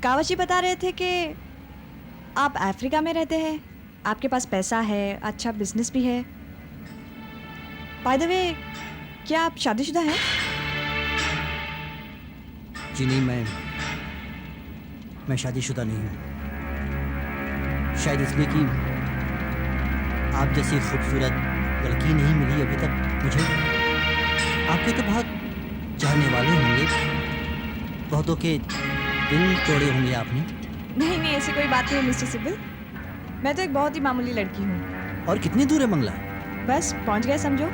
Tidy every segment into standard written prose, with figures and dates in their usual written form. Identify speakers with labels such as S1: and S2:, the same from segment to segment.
S1: कावश जी बता रहे थे कि आप अफ्रीका में रहते हैं, आपके पास पैसा है, अच्छा बिजनेस भी है। बाय द वे, क्या आप शादीशुदा हैं?
S2: जी नहीं, मैं शादीशुदा नहीं हूँ। शायद इसलिए कि आप जैसी खूबसूरत लड़की नहीं मिली अभी तक मुझे। आपके तो बहुत चाहने वाले होंगे, बहुतों के दिल तोड़े होंगे आपने।
S1: नहीं, ऐसी कोई बात नहीं है मिस्टर सिब्बल। मैं तो एक बहुत ही मामूली लड़की हूँ।
S2: और कितनी दूर है बंगला?
S1: बस पहुँच गए समझो।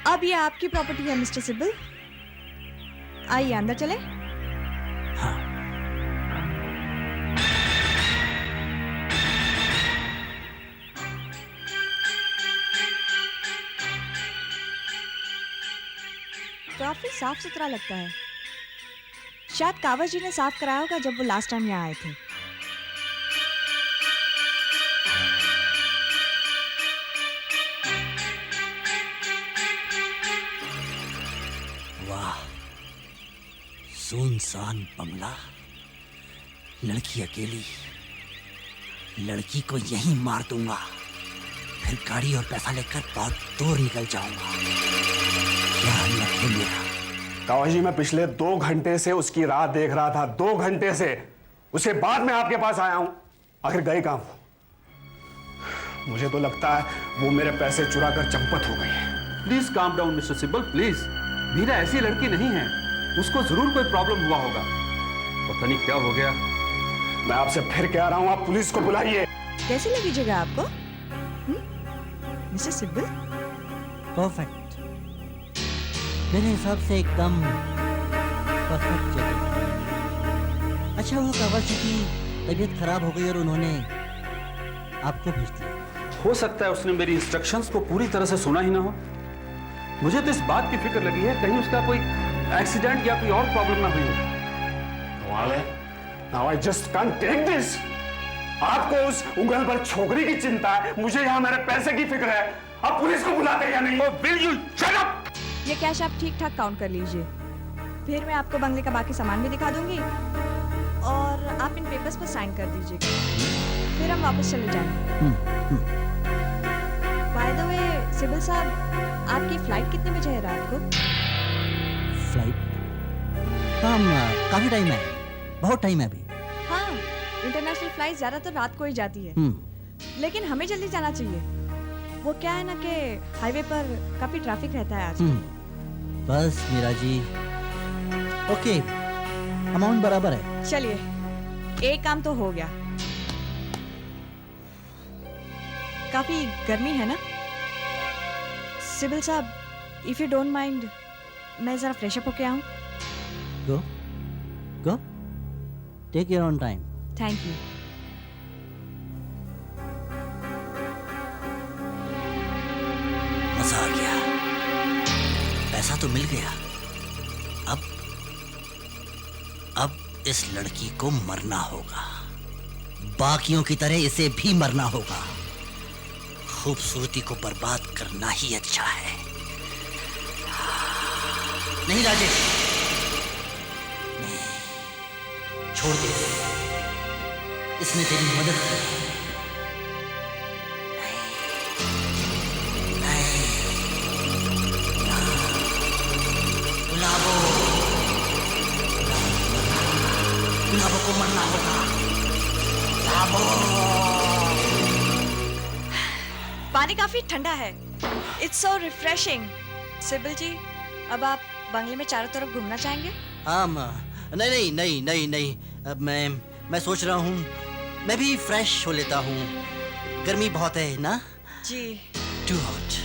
S1: अब ये आपकी प्रॉपर्टी है मिस्टर सिब्बल। आइए अंदर चले।
S2: हाँ।
S1: काफी साफ सुथरा लगता है। शायद कावश जी ने साफ कराया होगा जब वो लास्ट टाइम यहाँ आए थे।
S2: वाह, सुनसान बंगला, लड़की अकेली। लड़की को यहीं मार दूंगा, फिर गाड़ी और पैसा लेकर बहुत दूर निकल जाऊंगा। क्या लक है मेरा।
S3: कावश जी, मैं पिछले 2 घंटे से उसकी राह देख रहा था, 2 घंटे से। उसके बाद मैं आपके पास आया हूं। आखिर गई कहां वो? मुझे तो लगता है वो मेरे पैसे चुरा कर चंपत हो गई है।
S4: Please calm down mister Sibbal, please. Meera ऐसी लड़की नहीं है, उसको जरूर कोई प्रॉब्लम हुआ होगा। पता नहीं क्या हो गया।
S3: मैं आपसे फिर कह रहा हूं, आप पुलिस को बुलाइए।
S1: कैसी लगी जगह आपको मिस्टर सिब्बल?
S2: परफेक्ट, मेरे हिसाब से एकदम परफेक्ट जगह। अच्छा, वो कावश जी की तबीयत खराब हो गई और उन्होंने आपको भेज दिया।
S4: हो सकता है उसने मेरी इंस्ट्रक्शंस को पूरी तरह से सुना ही ना हो। मुझे तो इस बात की फिक्र लगी है कहीं उसका कोई एक्सीडेंट या कोई और प्रॉब्लम ना हुई हो।
S3: Now I just can't take this. आपको उस उंगल पर छोकरी की चिंता है, मुझे यहाँ मेरे पैसे की फिक्र है। आप पुलिस को बुलाते या नहीं?
S4: Will you shut up?
S1: ये कैश आप ठीक ठाक काउंट कर लीजिए, फिर मैं आपको बंगले का बाकी सामान भी दिखा दूंगी और आप इन पेपर्स पर साइन कर दीजिएगा, फिर हम वापस चले जाएंगे। बाय द वे सिब्बल साहब, आपकी फ्लाइट कितने बजे है रात को?
S2: फ्लाइट? हाँ, काफी टाइम है, बहुत टाइम है अभी।
S1: हाँ, इंटरनेशनल फ्लाइट ज्यादातर रात को ही जाती है, लेकिन हमें जल्दी जाना चाहिए। वो क्या है ना कि हाईवे पर काफी ट्रैफिक रहता है आज।
S2: बस मीरा जी, ओके, अमाउंट बराबर है।
S1: चलिए, एक काम तो हो गया। काफी गर्मी है ना सिब्बल साहब? इफ यू डोंट माइंड, मैं जरा फ्रेश अप होके आऊं?
S2: Go go, take your own time.
S1: Thank you.
S2: मजा आ गया, पैसा तो मिल गया। अब इस लड़की को मरना होगा, बाकियों की तरह इसे भी मरना होगा। खूबसूरती को बर्बाद करना ही अच्छा है। नहीं राजेश, नहीं, छोड़ दे, इसने तेरी मदद की। गुलाबों को मरना होगा।
S1: पानी काफी ठंडा है। It's so refreshing. Sibal ji, अब आप बंगले में चारों तरफ घूमना चाहेंगे?
S2: नहीं नहीं नहीं नहीं, अब मैं सोच रहा हूँ मैं भी फ्रेश हो लेता हूँ। गर्मी बहुत है ना
S1: जी।
S2: Too hot.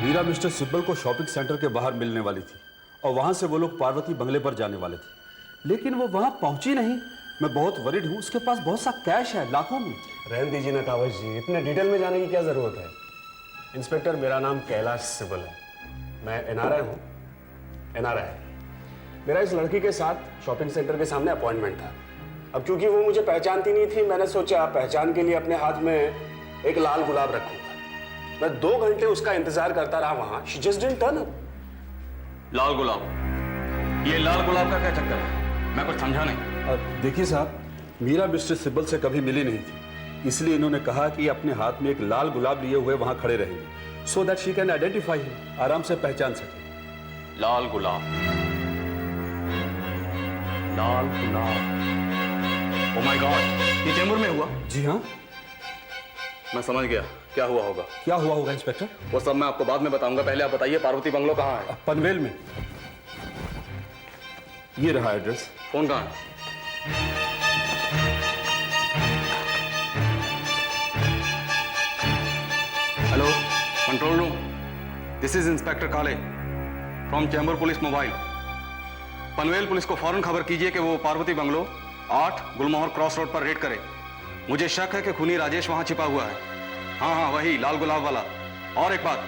S4: Meera mister Sibal को शॉपिंग सेंटर के बाहर मिलने वाली थी और वहां से वो लोग पार्वती बंगले पर जाने वाले थे, लेकिन वो वहां पहुंची नहीं। मैं बहुत वरीड हूं, उसके पास बहुत सा कैश है, लाखों में।
S3: रहने दीजिए ना कावश जी, इतने डिटेल में जाने की क्या जरूरत है। इंस्पेक्टर, मेरा नाम कैलाश सिब्बल है, मैं एनआरआई हूँ। एनआरआई। मेरा इस लड़की के साथ शॉपिंग सेंटर के सामने अपॉइंटमेंट था। अब क्योंकि वो मुझे पहचानती नहीं थी, मैंने सोचा पहचान के लिए अपने हाथ में एक लाल गुलाब रखूंगा। मैं 2 घंटे उसका इंतजार करता रहा वहां। She just didn't turn up.
S5: लाल गुलाब, ये लाल गुलाब का क्या चक्कर है? मैं कुछ समझा नहीं।
S4: देखिए साहब, मीरा मिस्टर सिब्बल से कभी मिली नहीं थी, इसलिए इन्होंने कहा कि अपने हाथ में एक लाल गुलाब लिए हुए वहां खड़े रहेंगे, so that she can identify him, आराम से पहचान सके।
S5: लाल गुलाब, लाल गुलाब। ओह माय गॉड, ये चेंबूर में हुआ?
S4: जी हाँ।
S5: मैं समझ गया क्या हुआ होगा।
S4: क्या हुआ होगा इंस्पेक्टर?
S5: वो सब मैं आपको बाद में बताऊंगा, पहले आप बताइए पार्वती बंगलो कहाँ है?
S4: पनवेल में। ये रहा एड्रेस।
S5: फोन कहाँ है? Hello, control room, this is inspector Kale from Chembur police mobile. Panvel police को फौरन खबर कीजिए कि वो Parvati bungalow 8 Gulmohar cross road पर रेड करे। मुझे शक है कि खूनी राजेश वहां छिपा हुआ है। हाँ, वही लाल गुलाब वाला। और एक बात,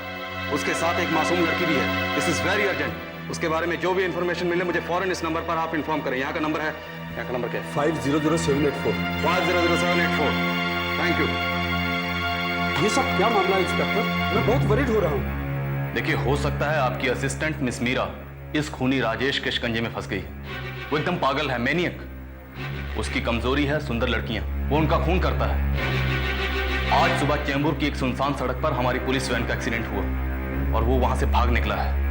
S5: उसके साथ एक मासूम लड़की भी है। This is very urgent. उसके बारे में जो भी इंफॉर्मेशन मिले मुझे फौरन इस नंबर पर आप इन्फॉर्म करें। यहाँ का नंबर है, यहाँ का नंबर क्या है?
S4: 500784।
S5: 500784। Thank you.
S4: ये सब क्या मामला है इंस्पेक्टर? मैं बहुत वरीड हो रहा हूँ।
S5: देखिए, हो सकता है आपकी असिस्टेंट मिस मीरा इस खूनी राजेश के शिकंजे में फंस गई। वो एकदम पागल है, मैनियक। उसकी कमजोरी है सुंदर लड़कियां, वो उनका खून करता है। आज सुबह चेंबूर की एक सुनसान सड़क पर हमारी पुलिस वैन का एक्सीडेंट हुआ और वो वहां से भाग निकला है।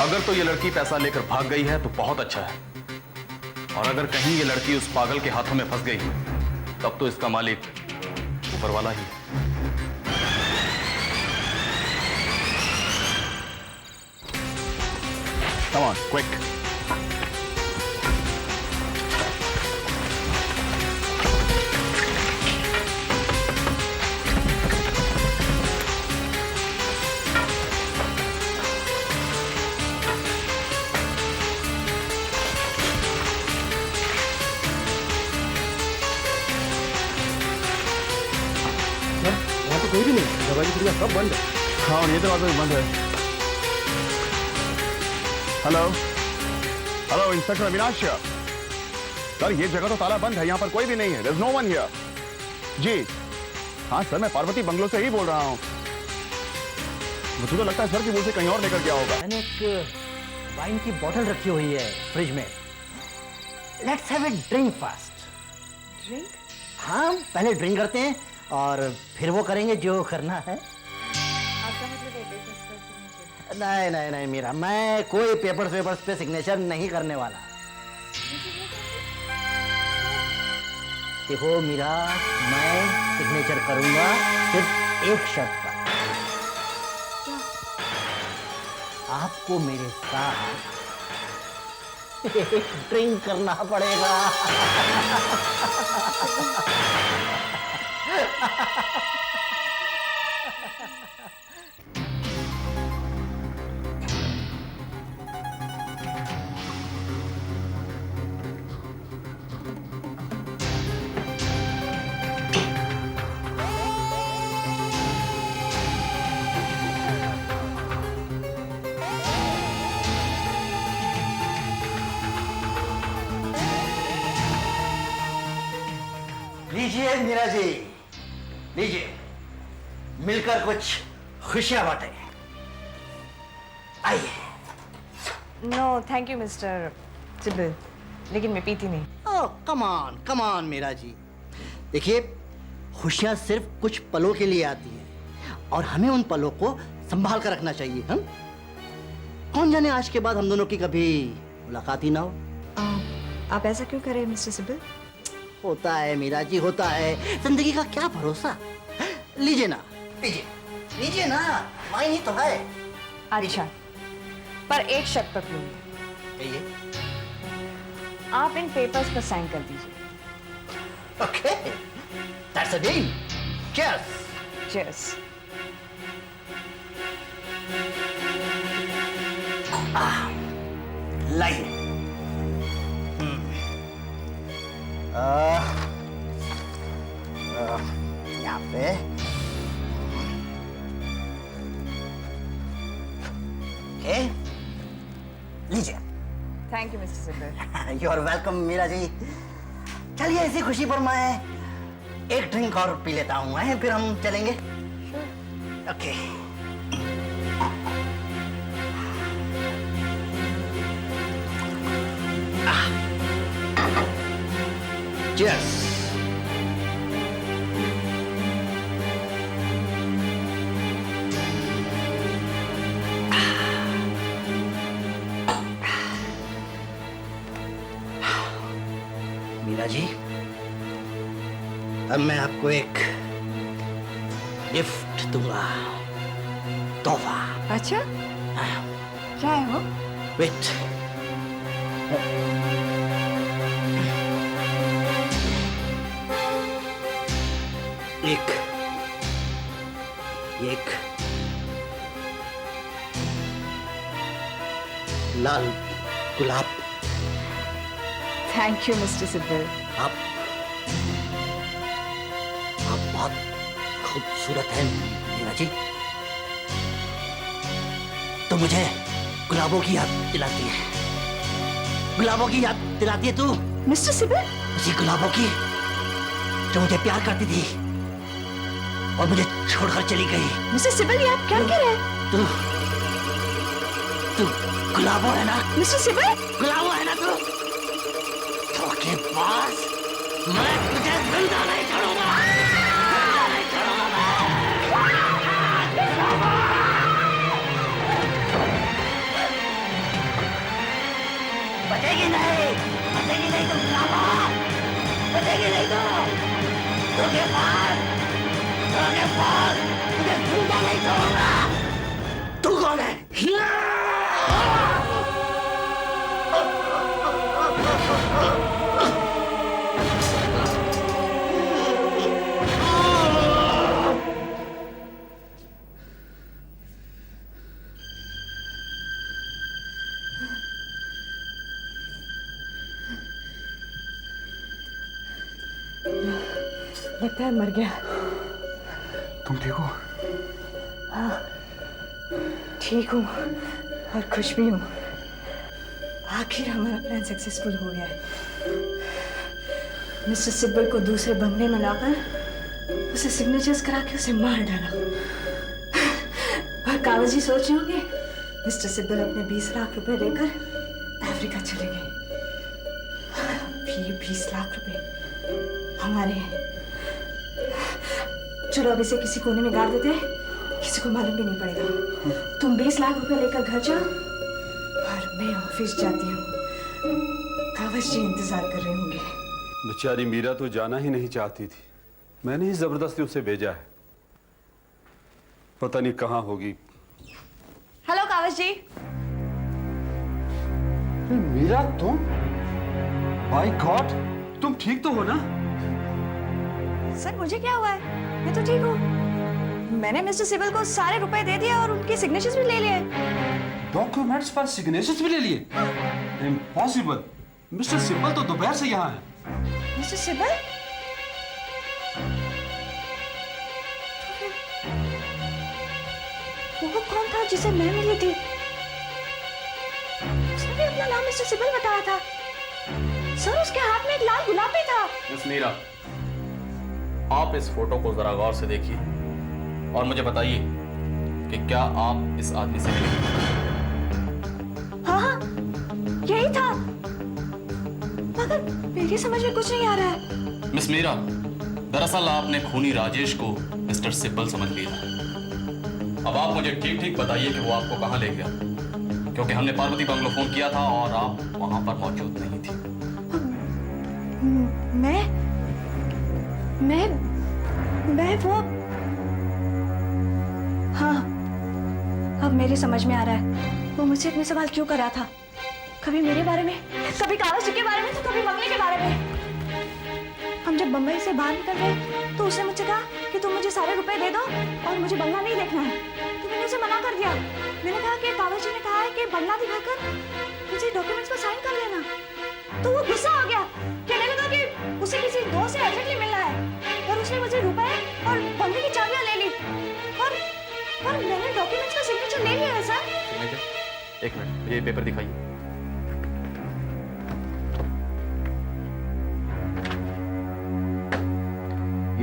S5: अगर तो ये लड़की पैसा लेकर भाग गई है तो बहुत अच्छा है, और अगर कहीं ये लड़की उस पागल के हाथों में फंस गई तब तो इसका मालिक ऊपर वाला ही है। Come on, quick.
S2: वहाँ तो कोई भी नहीं, दवाई की दुकान सब बंद है।
S6: हाँ, और ये दरवाजा भी बंद है। Hello hello, inspector Avinash here. Sir, ये जगह तो ताला बंद है, यहाँ पर कोई भी नहीं है। There is no one here. जी हाँ सर, मैं पार्वती बंगलो से ही बोल रहा हूँ। मुझे तो लगता है सर कि वो उसे कहीं और लेकर गया होगा।
S2: मैंने एक वाइन की बोतल रखी हुई है फ्रिज में। Let's have a drink first.
S1: Drink?
S2: हाँ, पहले ड्रिंक करते हैं और फिर वो करेंगे जो करना है।
S1: आपका मतलब है बिजनेस करते
S2: नहीं नहीं नहीं मीरा, मैं कोई पेपर्स पे सिग्नेचर नहीं करने वाला। देखो मीरा, मैं सिग्नेचर करूंगा सिर्फ एक शर्त पर। आपको मेरे साथ ड्रिंक करना पड़ेगा। लीजिए मीरा जी, लीजिए, मिलकर कुछ खुशियां बांटे। आइए।
S1: No thank you mister Sibbal, लेकिन मैं पीती नहीं।
S2: Oh come on Meera ji. देखिए, खुशियां सिर्फ कुछ पलों के लिए आती हैं और हमें उन पलों को संभाल कर रखना चाहिए। हम कौन जाने आज के बाद हम दोनों की कभी मुलाकात ही ना हो।
S1: आप ऐसा क्यों करें मिस्टर सिब्बल?
S2: होता है मीरा जी, होता है। जिंदगी का क्या भरोसा। लीजिए ना, लीजिए लीजिए ना, वाइन ही तो है।
S1: अच्छा, पर एक शर्त पर लूंगी।
S2: कहिए।
S1: आप इन पेपर्स पर साइन कर दीजिए।
S2: Okay, that's a deal. Cheers.
S1: Cheers.
S2: लाइए। यहाँ पे ओके, लीजिए।
S1: Thank you mister Sibal.
S2: You are welcome Meera ji. चलिए इसी खुशी पर मैं एक ड्रिंक और पी लेता हूँ, फिर हम चलेंगे। ओके। Cheers. मीरा जी, अब मैं आपको एक गिफ्ट दूंगा, तोहफा।
S1: अच्छा, क्या है वो?
S2: वेट। एक लाल गुलाब।
S1: Thank you mister Sibal.
S2: आप बहुत खूबसूरत हैं मीरा जी। तो मुझे गुलाबों की याद दिलाती है, गुलाबों की याद दिलाती है तू।
S1: मिस्टर सिब्बल?
S2: उसी गुलाबों की जो मुझे प्यार करती थी और मुझे छोड़कर चली गई।
S1: मिस्टर सिब्बल, ये आप क्या कह रहे हैं?
S2: तू गुलाबो है ना?
S1: मिस्टर सिब्बल?
S2: गुलाबो है ना तू? के पास मैं तुझे जिंदा नहीं छोड़ूंगा, जिंदा नहीं छोड़ूंगा। बचेगी नहीं तुम गुलाबो, बचेगी नहीं तुझे पास तुझे जिंदा नहीं छोड़ूंगा। तू कौन है?
S1: लगता है मर गया।
S3: तुम ठीक हो?
S1: हाँ, ठीक हूँ और खुश भी हूँ। आखिर हमारा प्लान सक्सेसफुल हो गया है। मिस्टर सिब्बल को दूसरे बंगले में लाकर उसे सिग्नेचर्स करा के उसे मार डाला। और कावल जी सोच रहे होंगे मिस्टर सिब्बल अपने 20 लाख रुपए लेकर अफ्रीका चले गए। ये 20 लाख रुपए हमारे हैं। चलो अब इसे किसी कोने में गाड़ देते हैं, किसी को मालूम भी नहीं पड़ेगा। तुम 20 लाख रुपए लेकर घर जाओ और मैं ऑफिस जाती हूँ। कावश जी इंतजार कर रहे होंगे।
S4: बेचारी मीरा तो जाना ही नहीं चाहती थी, मैंने ही जबरदस्ती उसे भेजा है। पता नहीं कहाँ होगी।
S1: हेलो कावश जी।
S4: मीरा तुम? माय गॉड, तुम ठीक तो हो ना?
S1: सर मुझे क्या हुआ है, मैं तो ठीक हूँ। मैंने मिस्टर सिब्बल को सारे रुपए दे दिए और उनके सिग्नेचर्स भी ले लिए।
S4: डॉक्यूमेंट्स पर सिग्नेचर्स भी ले लिए? इम्पॉसिबल, मिस्टर सिब्बल तो दोपहर से यहाँ है।
S1: मिस्टर सिब्बल? वो कौन था जिसे मैं मिली थी? उसने भी अपना नाम मिस्टर सिब्बल बताया था। सर उसके हाथ में एक लाल गुलाब भी था।
S5: मिस मीरा, आप इस फोटो को जरा गौर से देखिए और मुझे बताइए कि क्या आप इस आदमी से मिले?
S1: हाँ, यही था, मगर मेरी समझ में कुछ नहीं आ रहा है।
S5: मिस मीरा, दरअसल आपने खूनी राजेश को मिस्टर सिब्बल समझ लिया। अब आप मुझे ठीक ठीक बताइए कि वो आपको कहाँ ले गया, क्योंकि हमने पार्वती बंगलो फोन किया था और आप वहां पर मौजूद नहीं थी।
S1: मैं वो, हाँ, अब मेरी समझ में आ रहा है वो मुझसे इतने सवाल क्यों कर रहा था। कभी मेरे बारे में, कभी कागज के बारे में, तो कभी बंगले के बारे में। हम जब बंबई से बाहर निकल गए तो उसने मुझसे कहा कि तुम मुझे सारे रुपए दे दो और मुझे बंगला नहीं देखना है। तो मैंने मैंने उसे मना कर दिया। मैंने कहा कि कावल जी ने कहा है कि बंगला दिखाकर मुझे डॉक्यूमेंट्स पर साइन कर लेना। तो वो गुस्सा हो गया, कहने लगा कि उसे किसी दोस्त से अर्जेंटली मिलना है और उसने मुझे रुपए और बंगले की चाबियां ले ली। और मैंने डॉक्यूमेंट्स का सिग्नेचर ले लिया है सर।
S5: सिग्नेचर? एक मिनट, ये पेपर दिखाइए।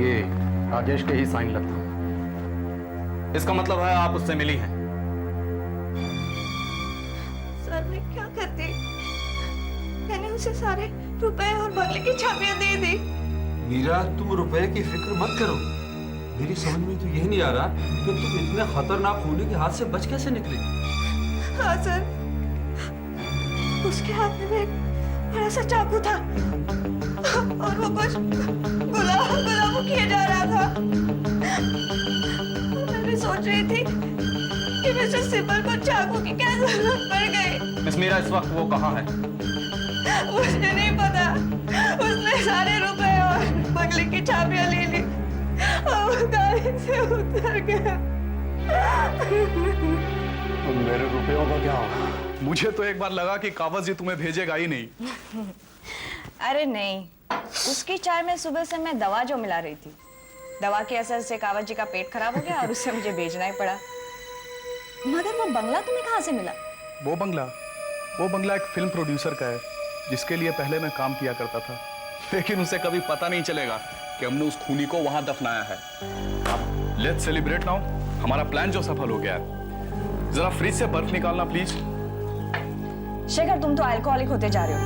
S5: ये राजेश के ही साइन लगता है। इसका मतलब है आप उससे मिली हैं।
S1: सर मैं क्या करती, मैंने उसे सारे रुपए और बंगले की चाबियां दे दी।
S4: मीरा, तुम रुपए की फिक्र मत करो। मेरी समझ में तो यही नहीं आ रहा कि तुम इतने खतरनाक खूनी के हाथ से बच कैसे निकले।
S1: हाँ सर, उसके हाथ में एक बड़ा सा चाकू था और वो कुछ गुलाबो किया जा रहा था। मैं सोच रही थी कि मिस्टर सिब्बल को चाकू की क्या जरूरत पड़ गई।
S5: मिस मीरा इस वक्त वो कहाँ है?
S1: मुझे नहीं पता। उसने सारे रुपए और बंगले की चाबियां ले ली और वो गाड़ी से उतर गया।
S3: तो मेरे रुपयों का क्या होगा?
S7: मुझे तो एक बार लगा कि कावज जी तुम्हें भेजेगा ही नहीं।
S1: अरे नहीं, उसकी चाय में सुबह से मैं दवा जो मिला रही थी, दवा के असर से कावल जी का पेट खराब हो गया और उससे मुझे भेजना ही पड़ा। मगर वो बंगला तुम्हें कहाँ से मिला?
S7: वो बंगला एक फिल्म प्रोड्यूसर का है जिसके लिए पहले मैं काम किया करता था, लेकिन उसे कभी पता नहीं चलेगा कि हमने उस खूनी को वहां दफनाया है। Let's celebrate now. हमारा प्लान जो सफल हो गया है। जरा फ्रिज से बर्फ निकालना प्लीज।
S1: शेखर, तुम तो अल्कोहलिक होते जा रहे हो।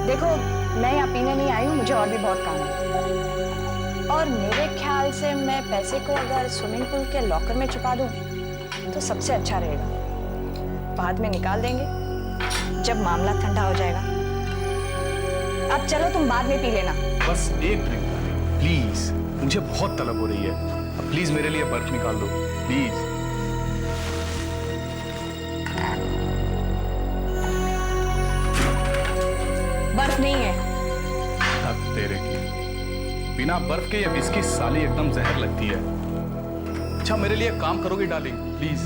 S1: देखो, मैं यहाँ पीने नहीं आई हूँ, मुझे और भी बहुत काम है। और मेरे ख्याल से मैं पैसे को अगर स्विमिंग पूल के लॉकर में छुपा दूँ तो सबसे अच्छा रहेगा। बाद में निकाल देंगे जब मामला ठंडा हो जाएगा। अब चलो, तुम बाद में पी लेना।
S7: बस एक ड्रिंक प्लीज, मुझे बहुत तलब हो रही है। प्लीज मेरे लिए बर्फ निकाल दो प्लीज।
S1: बर्फ नहीं है।
S7: अब तेरे की बिना बर्फ के ये विस्की साली एकदम जहर लगती है। अच्छा, मेरे लिए काम करोगी डार्लिंग? प्लीज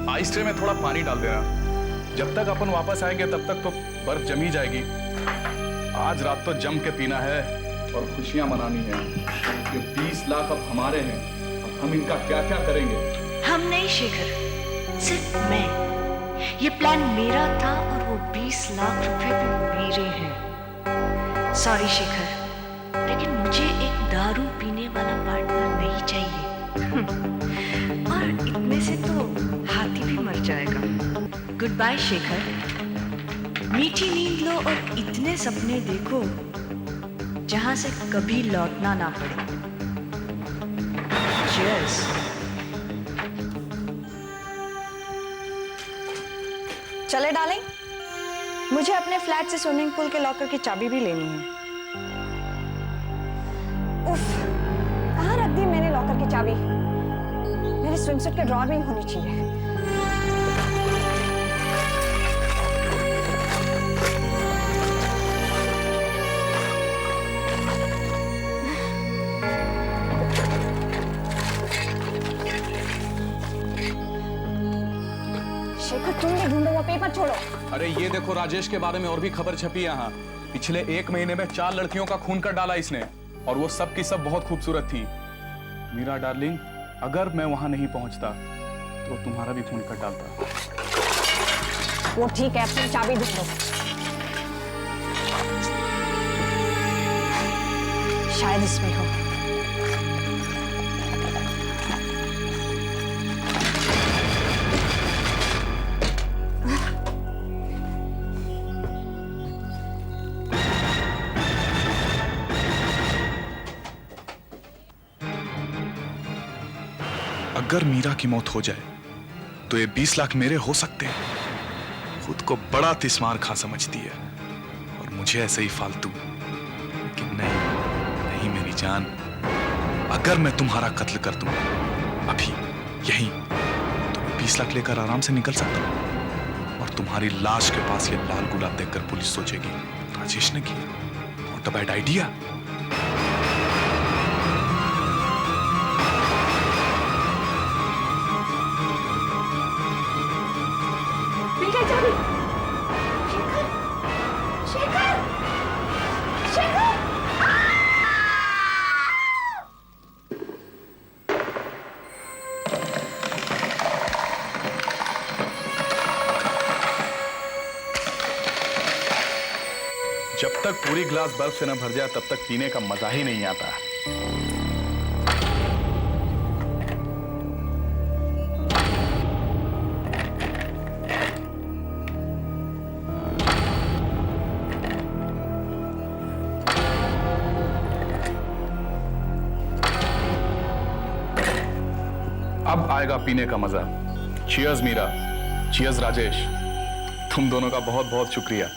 S7: आइस ट्रे में थोड़ा पानी डाल देना। जब तक अपन वापस आएंगे तब तक तो बर्फ जमी जाएगी। आज रात तो जम के पीना है और खुशियां मनानी है। ये 20 लाख अब हमारे हैं। अब हम इनका क्या क्या करेंगे?
S8: हम नहीं शेखर, सिर्फ मैं। ये प्लान मेरा था और वो 20 लाख रुपए भी मेरे हैं। सॉरी शेखर, लेकिन मुझे एक दारू पीने वाला पार्टनर नहीं चाहिए। और इतने से तो हाथी भी मर जाएगा। Good bye Shekhar. मीठी नींद लो और इतने सपने देखो जहां से कभी लौटना ना पड़े। Cheers.
S1: चले डालें, मुझे अपने फ्लैट से स्विमिंग पूल के लॉकर की चाबी भी लेनी है। उफ, कहाँ रख दी मैंने लॉकर की चाबी? मेरे स्विमसूट के ड्रॉअर में होनी चाहिए। शेखर, तुम भी ढूंढो, वो पेपर छोड़ो।
S7: अरे ये देखो, राजेश के बारे में और भी खबर छपी है यहाँ। पिछले 1 महीने में 4 लड़कियों का खून कर डाला इसने, और वो सब की सब बहुत खूबसूरत थी। मीरा डार्लिंग, अगर मैं वहां नहीं पहुंचता तो तुम्हारा भी खून कर डालता।
S1: वो ठीक है, अपनी चाबी ढूंढो। शायद इसमें हो।
S7: अगर मीरा की मौत हो जाए तो ये 20 लाख मेरे हो सकते हैं। खुद को बड़ा तिस्मार खा समझती है और मुझे ऐसे ही फालतू। लेकिन नहीं मेरी जान, अगर मैं तुम्हारा कत्ल कर दूं अभी यहीं, तो मैं 20 लाख लेकर आराम से निकल सकता हूं। और तुम्हारी लाश के पास ये लाल गुलाब देखकर पुलिस सोचेगी राजेश ने किया। What a bad idea. जब तक पूरी ग्लास बर्फ से न भर जाए तब तक पीने का मजा ही नहीं आता। अब आएगा पीने का मजा। चीयर्स मीरा, चीयर्स राजेश, तुम दोनों का बहुत बहुत शुक्रिया।